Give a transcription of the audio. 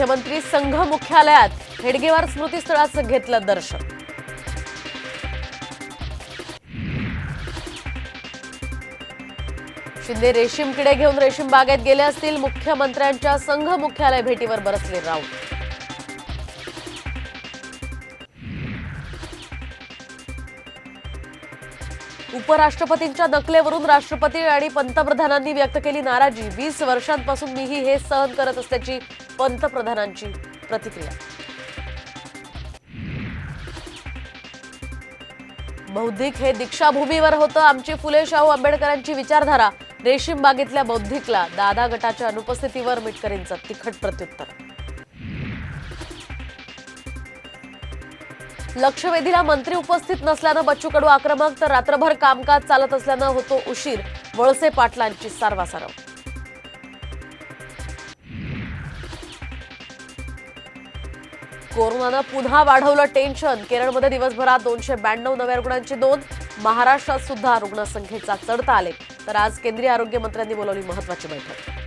मुख्यमंत्री संघ मुख्यालयात हेडगेवार स्मृतीस्थळाचं घेतलं दर्शन। शिंदे रेशीम किडे घेऊन रेशीम बागेत गेले असतील। मुख्यमंत्र्यांच्या संघ मुख्यालय भेटीवर बरसले राऊत। उपराष्ट्रपतींच्या नकलेवरून राष्ट्रपती आणि पंतप्रधानांनी व्यक्त केली नाराजी। 20 वर्षांपासून मीही हे सहन करत असल्याची पंतप्रधानांची प्रतिक्रिया। बौद्धिक हे दीक्षाभूमीवर होतं आमची फुले शाहू आंबेडकरांची विचारधारा। रेशीम बागेतल्या बौद्धिकला दादा गटाच्या अनुपस्थितीवर मिटकरींचं तिखट प्रत्युत्तर। लक्षवेधीला मंत्री उपस्थित नसल्यानं बच्चू कडू आक्रमक, तर रात्रभर कामकाज चालत असल्यानं होतो उशीर। वळसे पाटलांची सारवासारव। कोरोनानं पुन्हा वाढवलं टेन्शन। केरळमध्ये दिवसभरात 292 नव्या रुग्णांची नोंद। महाराष्ट्रात सुद्धा रुग्णसंख्येचा चढता आलेख। तर आज केंद्रीय आरोग्य मंत्र्यांनी बोलावली महत्त्वाची बैठक।